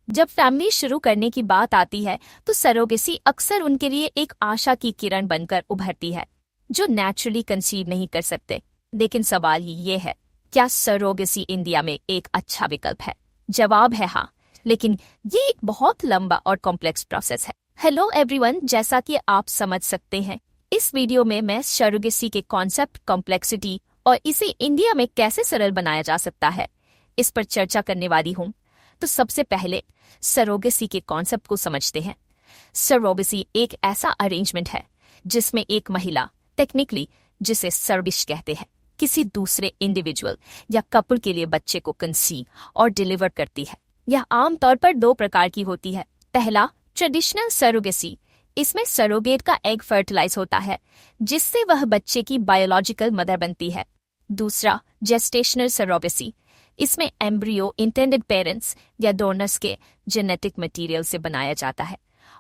जब फैमिली शुरू करने की बात आती है तो सरोगेसी अक्सर उनके लिए एक आशा की किरण बनकर उभरती है, जो नेचुरली कंसीव नहीं कर सकते। लेकिन सवाल ये है, क्या सरोगेसी इंडिया में एक अच्छा विकल्प है? जवाब है हाँ, लेकिन ये एक बहुत लंबा और कॉम्प्लेक्स प्रोसेस है। हेलो एवरीवन, जैसा कि आप समझ सकते हैं, इस वीडियो में मैं सरोगेसी के कॉन्सेप्ट, कॉम्प्लेक्सिटी और इसे इंडिया में कैसे सरल बनाया जा सकता है, इस पर चर्चा करने वाली हूँ। तो सबसे पहले सरोगेसी के कॉन्सेप्ट को समझते हैं। सरोगेसी एक ऐसा अरेंजमेंट है जिसमें एक महिला, टेक्निकली जिसे सर्विश कहते हैं, किसी दूसरे इंडिविजुअल या कपल के लिए बच्चे को कंसीव और डिलीवर करती है। यह आमतौर पर दो प्रकार की होती है। पहला, ट्रेडिशनल सरोगेसी। इसमें सरोगेट का एग फर्टिलाइज होता है, जिससे वह बच्चे की बायोलॉजिकल मदर बनती है। दूसरा, जेस्टेशनल सरोगेसी। इसमें एम्ब्रियो इंटेंडेड पेरेंट्स या डोनर्स के जेनेटिक मटेरियल से बनाया जाता है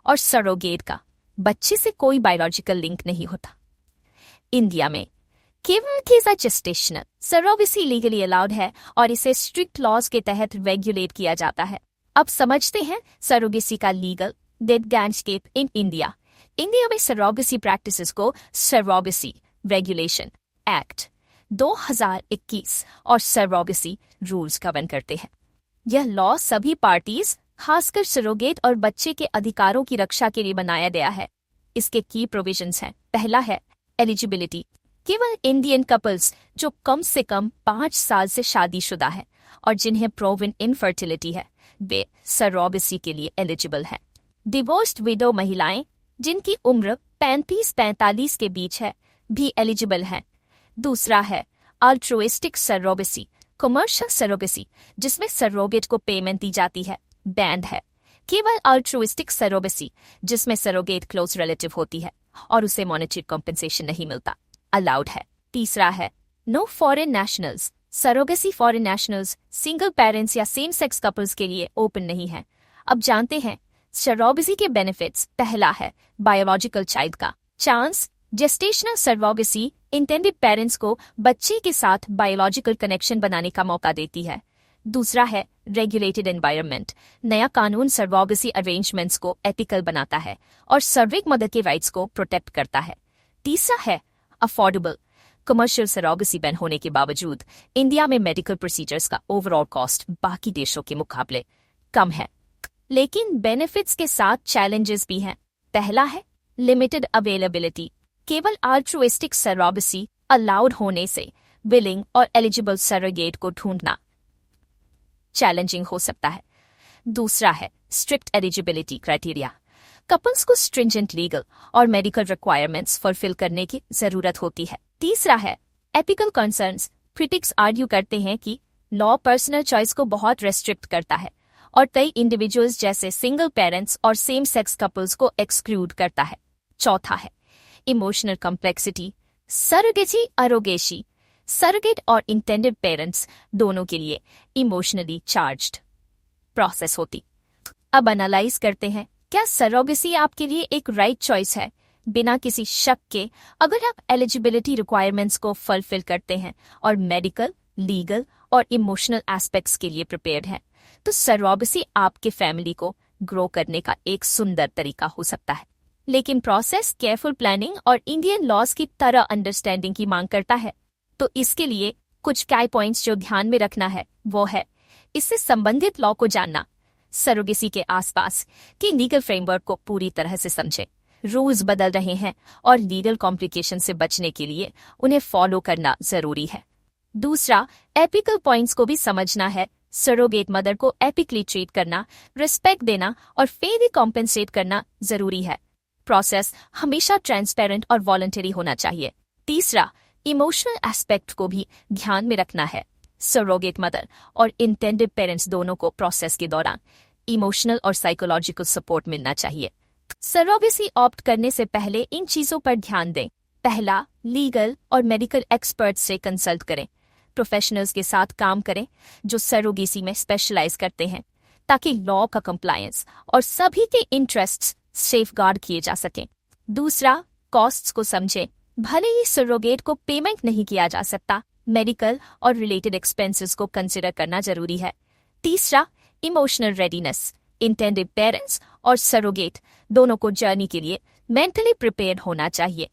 और सरोगेट का बच्चे से कोई बायोलॉजिकल लिंक नहीं होता। इंडिया में केवल केसा जेस्टेशनल सरोगेसी लीगली अलाउड है और इसे स्ट्रिक्ट लॉज के तहत रेगुलेट किया जाता है। अब समझते हैं सरोगेसी का legal landscape in India. India में सरोगेसी प्रैक्टिसेस को सरोगेसी रेगुलेशन एक्ट 2021 और सरोगेसी रूल्स गवर्न करते हैं। यह लॉ सभी पार्टीज, खासकर सरोगेट और बच्चे के अधिकारों की रक्षा के लिए बनाया गया है। इसके की प्रोविजंस हैं। पहला है एलिजिबिलिटी। केवल इंडियन कपल्स जो कम से कम 5 साल से शादीशुदा है और जिन्हें प्रोवन इनफर्टिलिटी है, वे सरोगेसी के लिए एलिजिबल हैं। डिवोर्स्ड विडो महिलाएं जिनकी उम्र 35-45 के बीच है भी एलिजिबल हैं। दूसरा है अल्ट्रुइस्टिक सरोगेसी, कमर्शियल सरोगेसी, जिसमें सरोगेट को पेमेंट दी जाती है, बैंड है। केवल अल्ट्रुइस्टिक सरोगेसी, जिसमें सरोगेट क्लोज रिलेटिव होती है और उसे मॉनेटरी कॉम्पेंसेशन नहीं मिलता, अलाउड है। तीसरा है no foreign nationals. Surrogacy foreign nationals, single parents या सेम सेक्स कपल्स के लिए ओपन नहीं है। अब जानते हैं सरोगेसी के बेनिफिट्स। पहला है बायोलॉजिकल चाइल्ड का chance. Gestational surrogacy intended parents को बच्चे के साथ बायोलॉजिकल कनेक्शन बनाने का मौका देती है। दूसरा है रेगुलेटेड एनवायरनमेंट। नया कानून सरोगेसी अरेंजमेंट्स को एथिकल बनाता है और सर्विक मदर के राइट्स को प्रोटेक्ट करता है। तीसरा है अफोर्डेबल। कमर्शियल सरोगेसी बैन होने के बावजूद इंडिया में मेडिकल प्रोसीजर्स का ओवरऑल कॉस्ट बाकी देशों के मुकाबले कम है, लेकिन बेनिफिट्स के साथ चैलेंजेस भी हैं। पहला है लिमिटेड अवेलेबिलिटी। केवल अल्ट्रुइस्टिक सरोगेसी अलाउड होने से विलिंग और एलिजिबल सरोगेट को ढूंढना चैलेंजिंग हो सकता है। दूसरा है स्ट्रिक्ट एलिजिबिलिटी क्राइटेरिया। कपल्स को स्ट्रिंजेंट लीगल और मेडिकल रिक्वायरमेंट्स फुलफिल करने की जरूरत होती है। तीसरा है एथिकल कंसर्न्स। क्रिटिक्स आर्ग्यू करते हैं कि लॉ पर्सनल चॉइस को बहुत रेस्ट्रिक्ट करता है और कई इंडिविजुअल्स जैसे सिंगल पेरेंट्स और सेम सेक्स कपल्स को एक्सक्लूड करता है। चौथा है इमोशनल कॉम्प्लेक्सिटी। सरोगेसी अरोगेसी, सरोगेट और इंटेंडेड पेरेंट्स दोनों के लिए इमोशनली चार्ज्ड प्रोसेस होती। अब एनालाइज करते हैं, क्या सरोगेसी आपके लिए एक राइट चॉइस है? बिना किसी शक के, अगर आप एलिजिबिलिटी रिक्वायरमेंट्स को फुलफिल करते हैं और मेडिकल, लीगल और इमोशनल एस्पेक्ट्स के लिए प्रिपेयर्ड हैं, तो सरोगेसी आपके फैमिली को ग्रो करने का एक सुंदर तरीका हो सकता है। लेकिन प्रोसेस केयरफुल प्लानिंग और इंडियन लॉज की तरह अंडरस्टैंडिंग की मांग करता है। तो इसके लिए कुछ की पॉइंट्स जो ध्यान में रखना है वो है इससे संबंधित लॉ को जानना, सरोगेसी के आसपास के लीगल फ्रेमवर्क को पूरी तरह से समझें। रूल्स बदल रहे हैं और लीगल कॉम्प्लिकेशन से बचने के लिए उन्हें फॉलो करना जरूरी है। दूसरा, एथिकल पॉइंट्स को भी समझना है। सरोगेट मदर को एथिकली ट्रीट करना, रिस्पेक्ट देना और फेयरली कॉम्पेंसेट करना जरूरी है। प्रोसेस हमेशा ट्रांसपेरेंट और वॉलंटरी होना चाहिए। तीसरा, इमोशनल एस्पेक्ट को भी ध्यान में रखना है। सरोगेट मदर और इंटेंडेड पेरेंट्स दोनों को प्रोसेस के दौरान इमोशनल और साइकोलॉजिकल सपोर्ट मिलना चाहिए। सरोगेसी ऑप्ट करने से पहले इन चीजों पर ध्यान दें। पहला, लीगल और मेडिकल एक्सपर्ट से कंसल्ट करें। प्रोफेशनल्स के साथ काम करें जो सरोगेसी में स्पेशलाइज करते हैं, ताकि लॉ का कंप्लायंस और सभी के इंटरेस्ट्स सेफगार्ड किए जा सकें। दूसरा, कॉस्ट्स को समझें। भले ही सरोगेट को पेमेंट नहीं किया जा सकता, मेडिकल और रिलेटेड एक्सपेंसेस को कंसिडर करना जरूरी है। तीसरा, इमोशनल रेडीनेस। इंटेंडेड पेरेंट्स और सरोगेट दोनों को जर्नी के लिए मेंटली प्रिपेयर्ड होना चाहिए।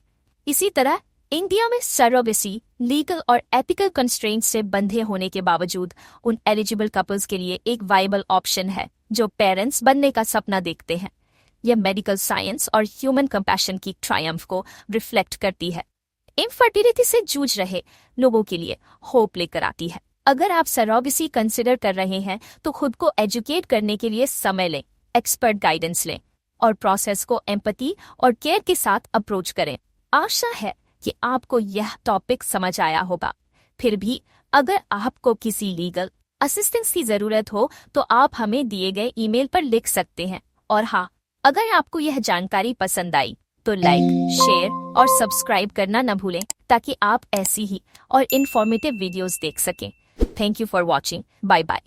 इसी तरह इंडिया में सरोगेसी लीगल और एथिकल कंस्ट्रेंट्स से बंधे होने के बावजूद उन एलिजिबल कपल्स के लिए एक वाइबल ऑप्शन है जो पेरेंट्स बनने का सपना देखते हैं। यह मेडिकल साइंस और ह्यूमन कंपैशन की ट्रायम्फ को रिफ्लेक्ट करती है। इनफर्टिलिटी से जूझ रहे लोगों के लिए होप लेकर आती है। अगर आप सरोगेसी कंसिडर कर रहे हैं तो खुद को एजुकेट करने के लिए समय लें, एक्सपर्ट गाइडेंस लें और प्रोसेस को एम्पैथी और केयर के साथ अप्रोच करें। आशा है कि आपको यह टॉपिक समझ आया होगा। फिर भी अगर आपको किसी लीगल असिस्टेंस की जरूरत हो तो आप हमें दिए गए ईमेल पर लिख सकते हैं। और हाँ, अगर आपको यह जानकारी पसंद आई तो लाइक, शेयर और सब्सक्राइब करना न भूलें ताकि आप ऐसी ही और इन्फॉर्मेटिव वीडियोस देख सकें। Thank you for watching. Bye bye.